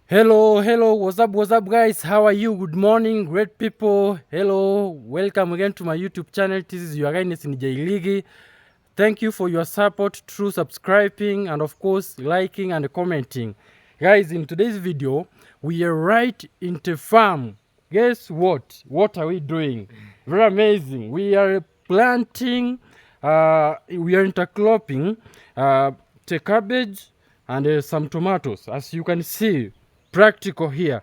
Hello, what's up guys, how are you? Good morning, great people. Hello, welcome again to my YouTube channel. This is your guidance in J League. Thank you for your support through subscribing and of course liking and commenting. Guys, in today's video we are right into farm. Guess what are we doing? Very amazing. We are planting, we are intercropping the cabbage and some tomatoes, as you can see practical here.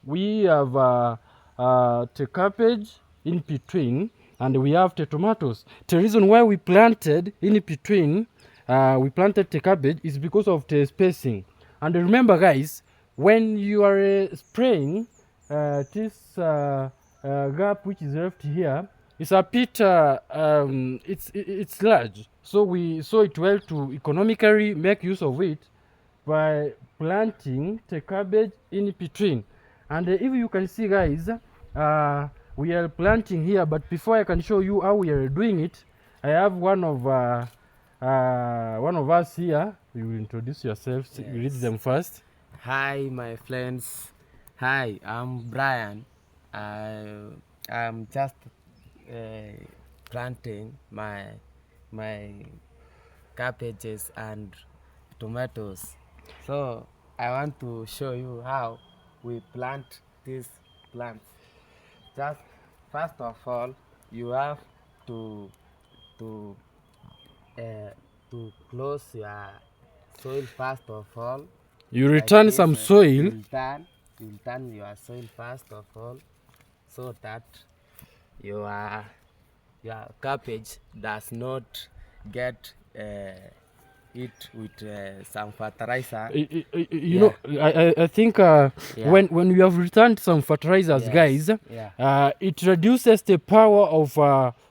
We have the cabbage in between and we have the tomatoes. The reason why we planted in between, we planted the cabbage is because of the spacing. And remember guys, when you are spraying this gap which is left here, it's a bit it's large, so we saw it well to economically make use of it by planting the cabbage in between. And if you can see guys, we are planting here, but before I can show you how we are doing it, I have one of us here. You will introduce yourselves. Yes. You read them first. Hi my friends. Hi, I'm Brian. I'm just planting my cabbages and tomatoes. So I want to show you how we plant these plants. Just first of all, you have to to close your soil first of all. You return like some soil. You return your soil first of all, so that your cabbage does not get it with some fertilizer. You know, I think when you have returned some fertilizers, yes, guys, it reduces the power of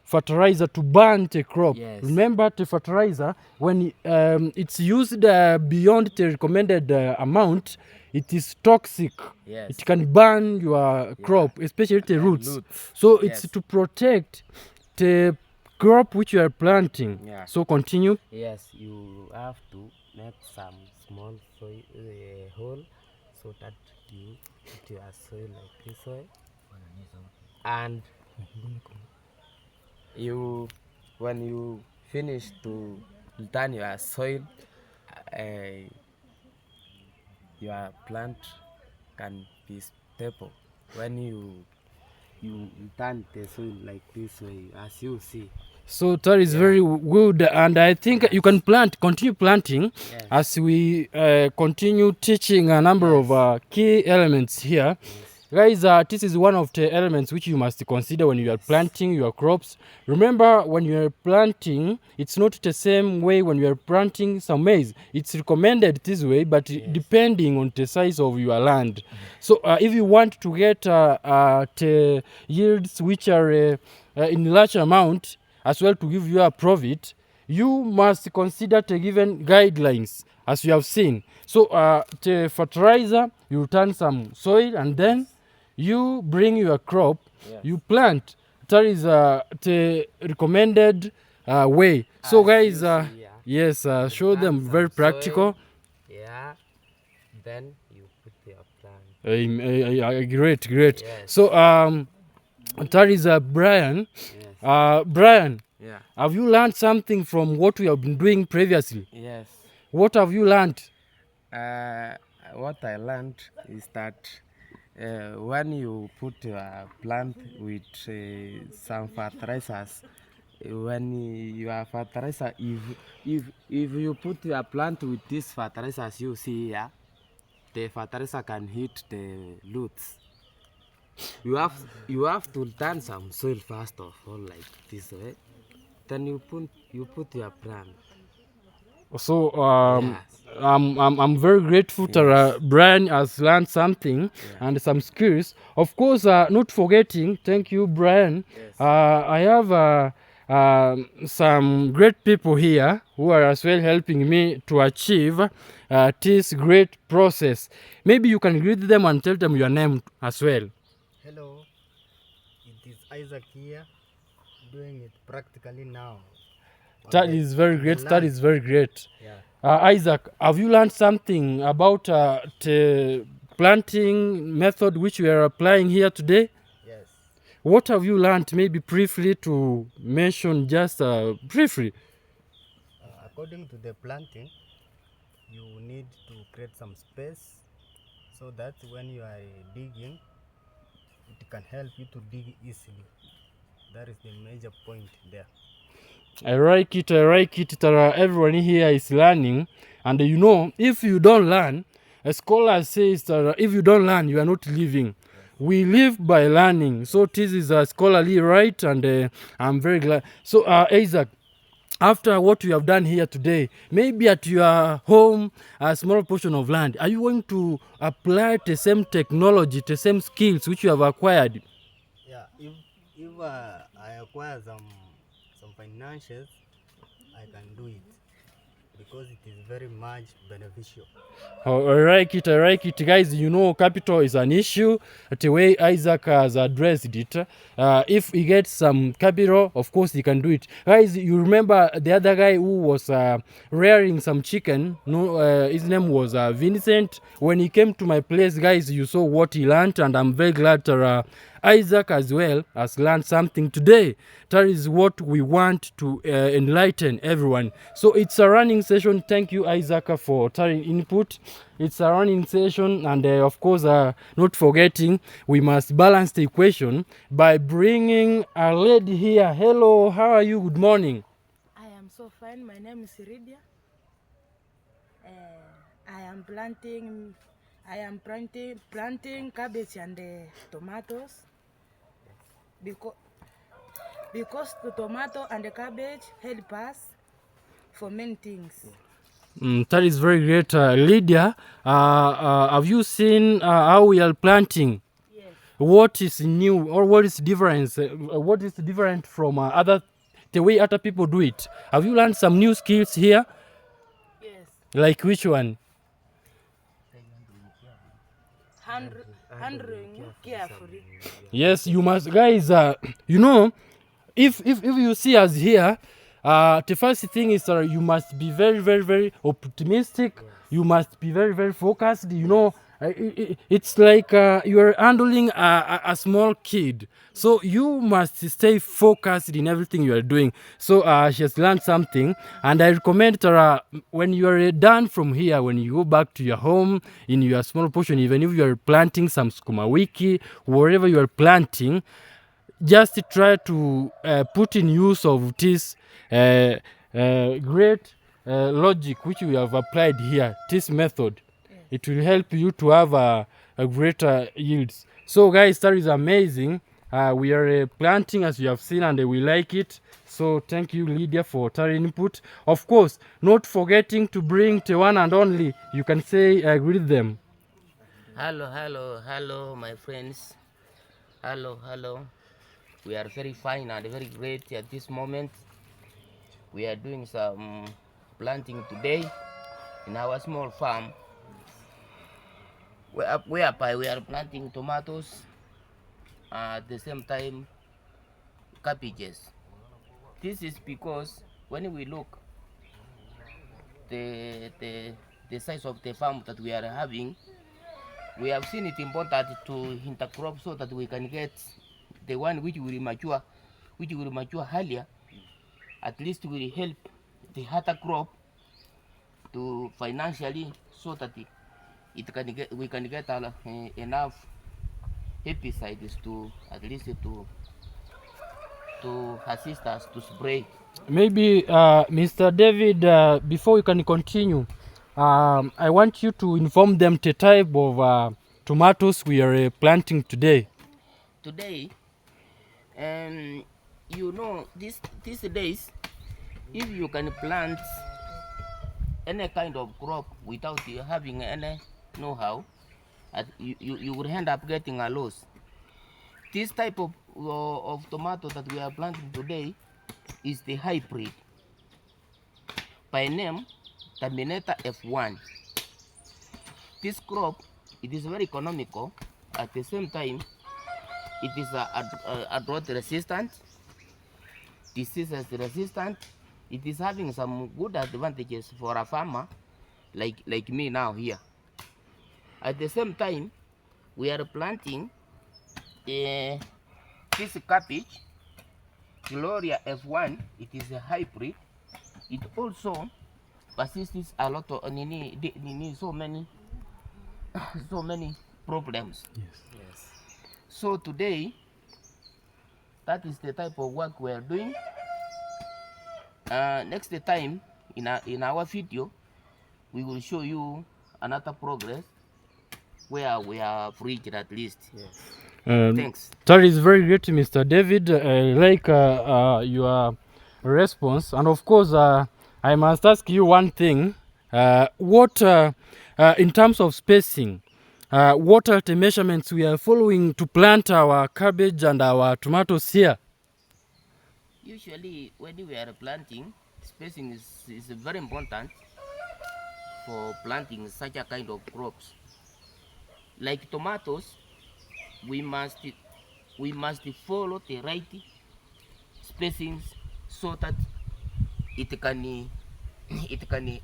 fertilizer to burn the crop. Yes. Remember, the fertilizer, when it's used beyond the recommended amount, it is toxic. Yes. It can burn your crop, especially the roots. So yes, it's to protect the crop which you are planting. Yeah. So continue. Yes, you have to make some small soil hole so that you put your soil like this way, and when you finish to turn your soil, your plant can be stable. When you turn the soil like this way, as you see. So that is very good, and I think you can continue planting as we continue teaching a number of key elements here. Guys, this is one of the elements which you must consider when you are planting your crops. Remember, when you are planting, it's not the same way when you are planting some maize. It's recommended this way, but depending on the size of your land. So if you want to get the yields which are in large amount, as well to give you a profit, you must consider the given guidelines as you have seen. So the fertilizer, you turn some soil and then you bring your crop, you plant. That is the recommended way. So guys, yes, show them very practical. Yeah, then you put your plant. Great. Yes. So that is Brian. Yes. Brian, have you learned something from what we have been doing previously? Yes. What have you learned? What I learned is that when you put your plant with some fertilizers, when your fertilizer, if you put your plant with these fertilizers you see here, the fertilizer can hit the roots. You have to turn some soil first of all like this way. Then you put your plant. So I'm very grateful that Brian has learned something and some skills. Of course, not forgetting, thank you, Brian. Yes. I have some great people here who are as well helping me to achieve this great process. Maybe you can greet them and tell them your name as well. Hello, it is Isaac here, doing it practically now. That is very great. That is very great. Yeah. Isaac, have you learned something about the planting method which we are applying here today? Yes. What have you learned, maybe briefly to mention just briefly? According to the planting, you need to create some space so that when you are digging, it can help you to dig easily. That is the major point there. I like it, I like it that everyone here is learning. And you know, if you don't learn, a scholar says that if you don't learn, you are not living. Yes. We live by learning. So this is a scholarly right, and I'm very glad. So Isaac, after what you have done here today, maybe at your home, a small portion of land, are you going to apply the same technology, the same skills which you have acquired? Yeah, if I acquire some financials, I can do it because it is very much beneficial. I like it, I like it. Guys, you know, capital is an issue. The way Isaac has addressed it, if he gets some capital, of course he can do it. Guys, you remember the other guy who was rearing some chicken? No, his name was Vincent. When he came to my place, guys, you saw what he learned, and I'm very glad that Isaac as well has learned something today. That is what we want to enlighten everyone. So it's a running session. Thank you, Isaac, for sharing input. It's a running session, and of course, not forgetting, we must balance the equation by bringing a lady here. Hello, how are you? Good morning. I am so fine. My name is Iridia. I am planting cabbage and tomatoes because the tomato and the cabbage help us for many things. That is very great, Lydia. Have you seen how we are planting? Yes. What is new, or what is different? What is different from the way other people do it? Have you learned some new skills here? Yes. Like which one? Handling carefully. Yes, you must, guys. You know, if you see us here, the first thing is you must be very, very, very optimistic. Yes. You must be very, very focused. You know, it's like you are handling a small kid. So you must stay focused in everything you are doing. So she has learned something, and I recommend her when you are done from here, when you go back to your home in your small portion, even if you are planting some sukuma wiki, wherever you are planting, just try to put in use of this great logic which we have applied here, this method. Yes. It will help you to have a greater yields. So guys, that is amazing. We are planting, as you have seen, and we like it. So thank you, Lydia, for that input. Of course, not forgetting to bring the one and only. You can say greet them. Hello, my friends. Hello. We are very fine and very great at this moment. We are doing some planting today in our small farm. Whereby we are planting tomatoes, at the same time cabbages. This is because when we look the size of the farm that we are having, we have seen it important to intercrop so that we can get the one which will mature earlier. At least will help the other crop to financially, so that we can get enough herbicides to at least to assist us to spray. Maybe Mr. David, before you can continue, I want you to inform them the type of tomatoes we are planting today. Today, you know, these days, if you can plant any kind of crop without you having any know-how, you would end up getting a loss. This type of tomato that we are planting today is the hybrid, by name Terminator F1. This crop, it is very economical. At the same time, it is a drought resistant, disease resistant, it is having some good advantages for a farmer like me now here. At the same time, we are planting this cabbage, Gloria F1. It is a hybrid. It also persists a lot of so many so many problems. Yes. So today, that is the type of work we are doing. Next time in our video, we will show you another progress where we have reached at least. Yes. Thanks. That is very great, Mr. David. Like your response, and of course, I must ask you one thing. What, in terms of spacing, what are the measurements we are following to plant our cabbage and our tomatoes here? Usually, when we are planting, spacing is very important for planting such a kind of crops. Like tomatoes, we must follow the right spacings so that it can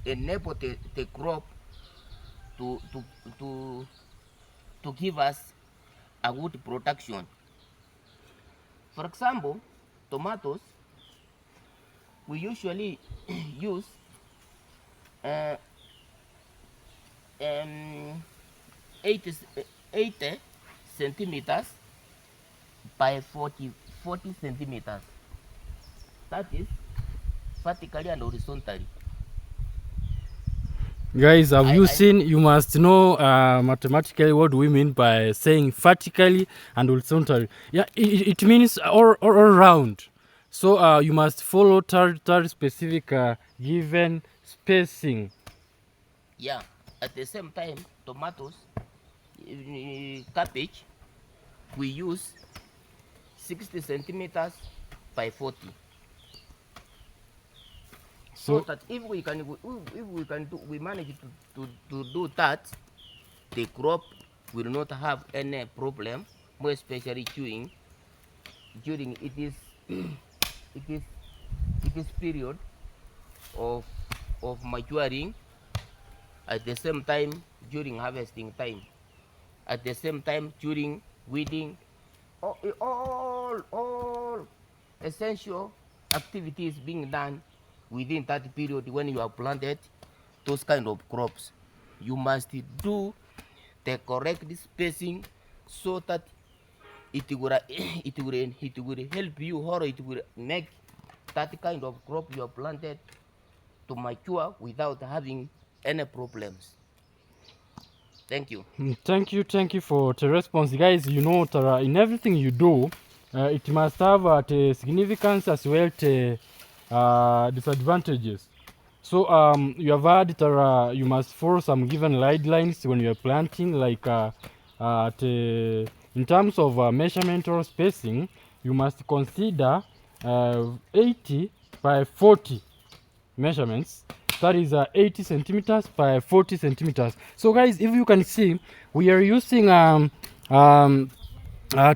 enable the crop to to to to give us a good production. For example, tomatoes, we usually use uh, um, 80 centimeters by 40 centimeters. That is vertically and horizontally. Guys, have you seen? You must know mathematically what do we mean by saying vertically and horizontally. Yeah, it means all around. So you must follow that specific given spacing. Yeah. At the same time, tomatoes, cabbage, we use 60 centimeters by 40. So that if we manage to do that, the crop will not have any problem, more especially during it is period of maturing, at the same time during harvesting time, at the same time during weeding, all essential activities being done within that period. When you have planted those kind of crops, you must do the correct spacing so that it will help you, or it will make that kind of crop you have planted to mature without having any problems. Thank you. Thank you for the response, guys. You know, Tara, in everything you do, it must have the significance as well the disadvantages. So you have heard that you must follow some given guidelines when you are planting, like in terms of measurement or spacing, you must consider 80 by 40 measurements. That is 80 centimeters by 40 centimeters. So guys, if you can see, we are using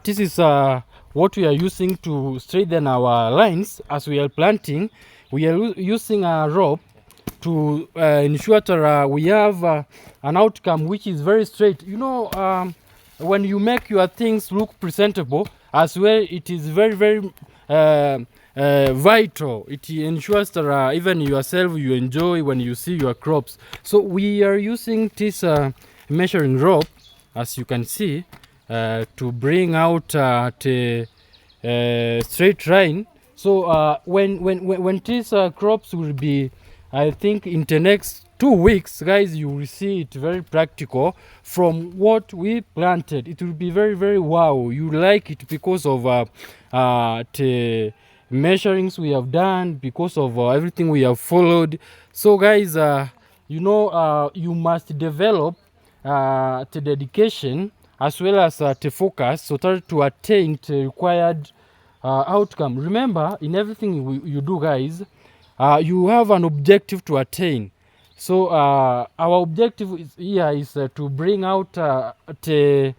this is what we are using to straighten our lines as we are planting. We are using a rope to ensure that we have an outcome which is very straight. You know, when you make your things look presentable as well, it is very vital. It ensures that even yourself you enjoy when you see your crops. So we are using this measuring rope, as you can see, to bring out the straight line. So when these crops will be, I think in the next 2 weeks, guys, you will see it very practical from what we planted. It will be very wow. You like it because of the measurings we have done, because of everything we have followed. So guys, you know, you must develop the dedication as well as the focus so that to attain the required outcome. Remember, in everything you do, guys, you have an objective to attain. So our objective is to bring out the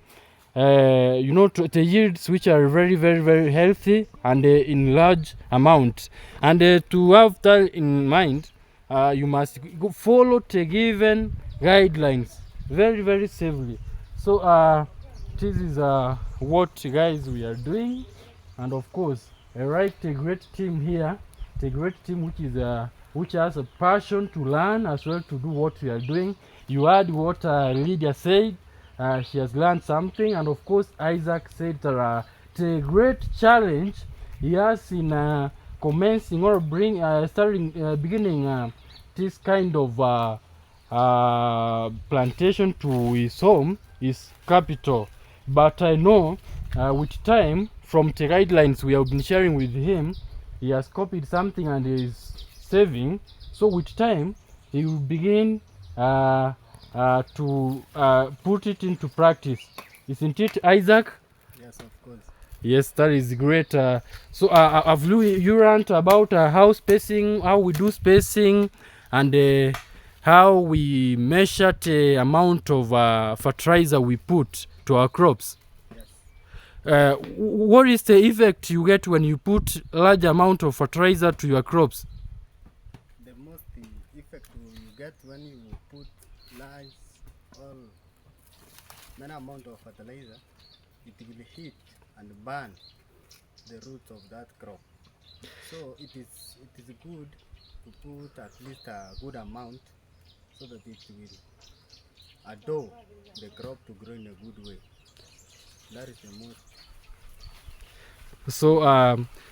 the yields which are very, very, very healthy and in large amount. And to have that in mind, you must follow the given guidelines very, very safely. So this is what guys we are doing, and of course a great team here, the great team which has a passion to learn as well to do what we are doing. You heard what Lydia said. She has learned something, and of course Isaac said that the great challenge he has in commencing or beginning this kind of plantation to his home is capital. But I know with time, from the guidelines we have been sharing with him, he has copied something and is saving. So with time he will begin to put it into practice. Isn't it, Isaac? Yes, of course. Yes, that is great. Have you learned about how we do spacing, and how we measure the amount of fertilizer we put to our crops? Yes. What is the effect you get when you put large amount of fertilizer to your crops? The most effect you get when you put large or many amount of fertilizer, it will hit and burn the roots of that crop. So it is good to put at least a good amount so that it will allow the crop to grow in a good way. That is the most. So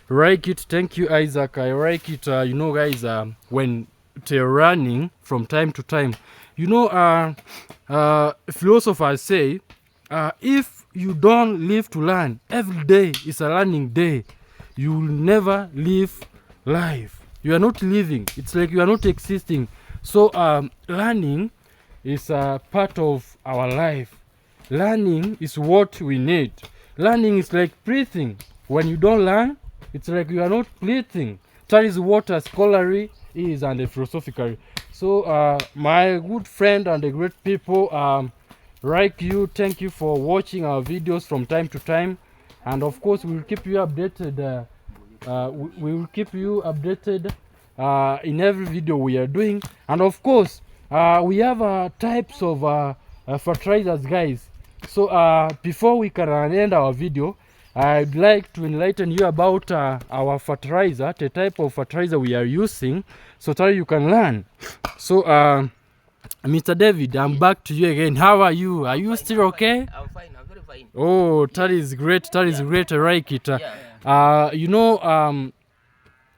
like it. Thank you, Isaac. I like it. Guys, when they're running from time to time, philosophers say, if you don't live to learn, every day is a learning day. You will never live life. You are not living. It's like you are not existing. So learning is a part of our life. Learning is what we need. Learning is like breathing. When you don't learn, it's like you are not breathing. That is what a scholarly is and a philosophical. So my good friend and the great people, like you, thank you for watching our videos from time to time, and of course we will keep you updated. We will keep you updated in every video we are doing, and of course we have types of fertilizers, guys. So before we can end our video, I'd like to enlighten you about our fertilizer, the type of fertilizer we are using, so that you can learn. So Mr. David, I'm back to you again. How are you? Are you still okay? I'm fine. I'm very fine. Oh, that is great. That is great. I like it.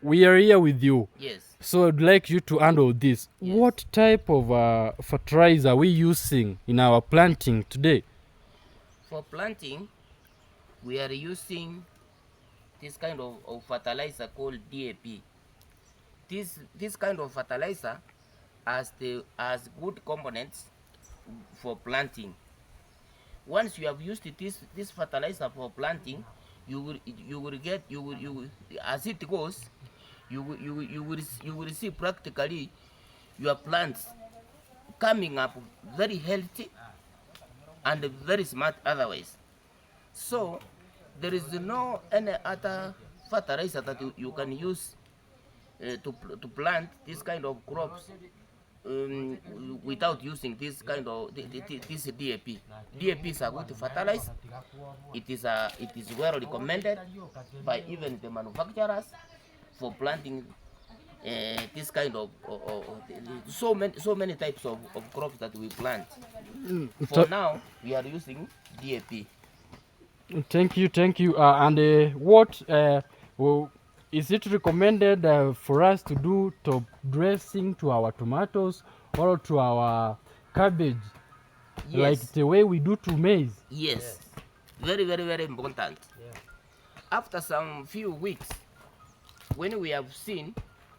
We are here with you. Yes. So I'd like you to handle this. Yes. What type of fertilizer are we using in our planting today? For planting, we are using this kind of fertilizer called DAP. This kind of fertilizer has good components for planting. Once you have used this fertilizer for planting, you will as it goes, you will see practically your plants coming up very healthy and very smart otherwise. So there is no any other fertilizer that you can use to plant this kind of crops without using this kind of this DAP. DAP is a good fertilizer. It is well recommended by even the manufacturers for planting this kind of so many types of crops that we plant. For now, we are using DAP. Thank you. And what is it recommended for us to do top dressing to our tomatoes or to our cabbage? Yes. Like the way we do to maize? Yes. Very, very, very important. Yeah. After some few weeks, when we have seen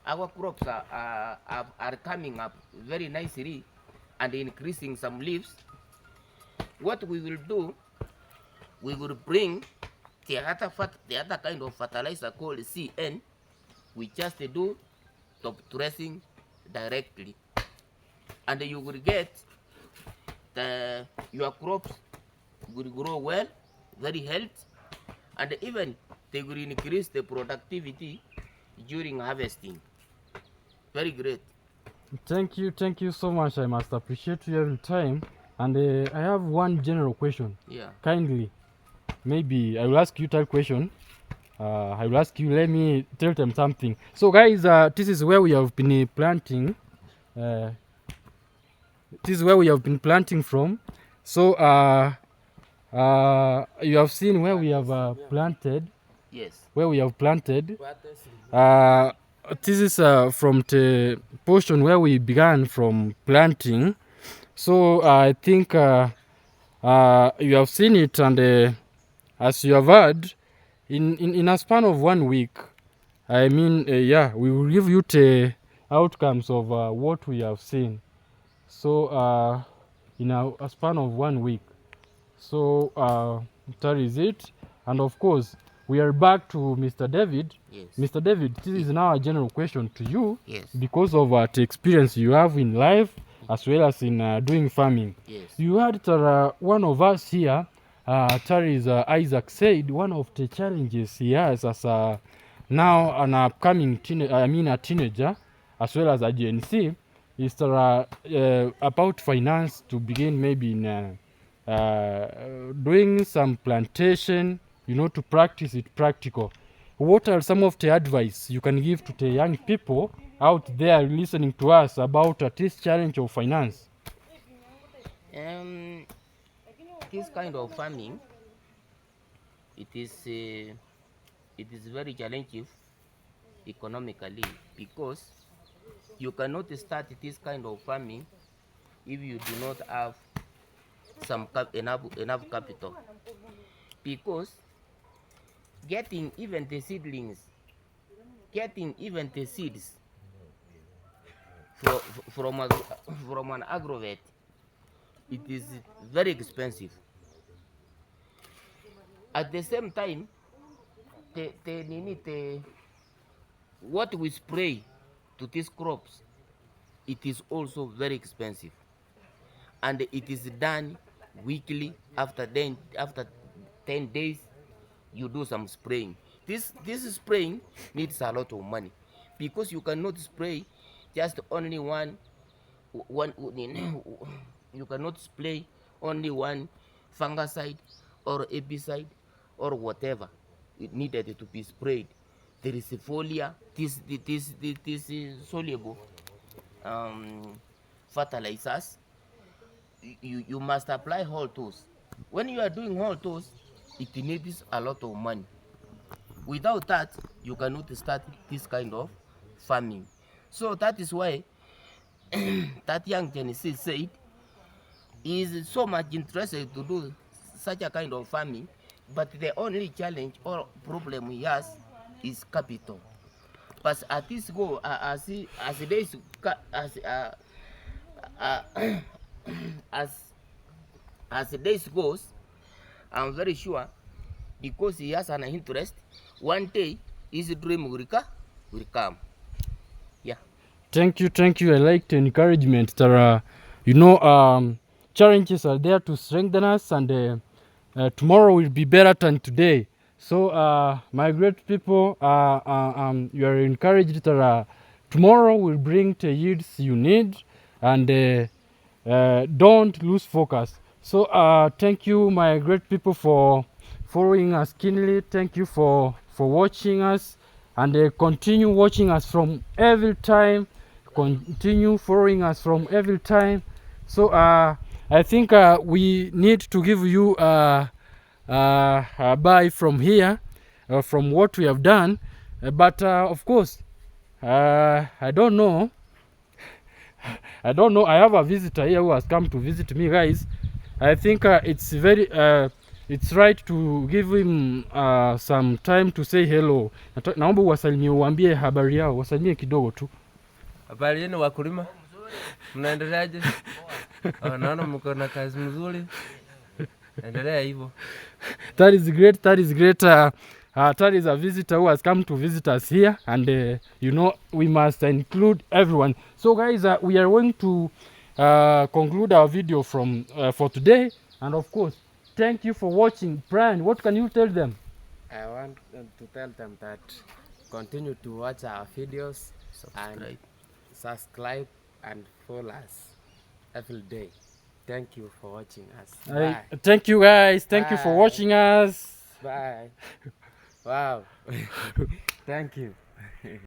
our crops are coming up very nicely and increasing some leaves, what we will do, we will bring the other kind of fertilizer called CN. We just do top dressing directly, and you will get your crops will grow well, very healthy, and even they will increase the productivity during harvesting. Very great. Thank you so much. I must appreciate you every time. And I have one general question. Yeah. Kindly, maybe I will ask you that question. I will ask you, let me tell them something. So guys, this is where we have been planting. This is where we have been planting from. So you have seen where we have planted. Yes. Where we have planted. This is from the portion where we began from planting. So I think you have seen it, and as you have heard, in a span of 1 week, I mean, yeah, we will give you the outcomes of what we have seen. So in a span of 1 week. So that is it. And of course, we are back to Mr. David. Yes. Mr. David, this is now a general question to you. Yes. Because of the experience you have in life as well as in doing farming. Yes. You heard that one of us here, that is Isaac, said one of the challenges he has as now an upcoming a teenager as well as a Gen Z is that, about finance to begin maybe in doing some plantation, you know, to practice it practical. What are some of the advice you can give to the young people out there listening to us about this challenge of finance? This kind of farming, it is very challenging economically, because you cannot start this kind of farming if you do not have enough capital, because getting even the seedlings, getting even the seeds from an agrovet, it is very expensive. At the same time, what we spray to these crops, it is also very expensive, and it is done weekly. After 10 days you do some spraying. This spraying needs a lot of money, because you cannot spray just only one you cannot spray only one fungicide or herbicide or whatever it needed to be sprayed. There is a foliar, this soluble fertilizers. You must apply whole tools. When you are doing whole tools, it needs a lot of money. Without that, you cannot start this kind of farming. So that is why that young Genesis said he is so much interested to do such a kind of farming, but the only challenge or problem he has is capital. But at this go, as days as the days goes, I'm very sure, because he has an interest, one day his dream will come. Yeah. Thank you. I like the encouragement that challenges are there to strengthen us, and tomorrow will be better than today. So my great people, you are encouraged that tomorrow will bring the yields you need, and don't lose focus. So thank you, my great people, for following us keenly. Thank you for watching us, and continue watching us from every time. Continue following us from every time. So I think we need to give you a bye from here, from what we have done. But of course, I don't know. I have a visitor here who has come to visit me, guys. I think it's right to give him some time to say hello. Naomba uwasalimie, uambie habari yao, wasalimie kidogo tu. Habari yenu wakulima, mnaendeleaje? Naona mko na kazi mzuri, endelea hivyo. That is great. That is a visitor who has come to visit us here, and we must include everyone. So guys, we are going to conclude our video for today, and of course, thank you for watching. Brian, what can you tell them? I want to tell them that continue to watch our videos and subscribe and follow us every day. Thank you for watching us. Bye. Thank you guys. Thank you for Bye. watching us. Bye. Wow. Thank you.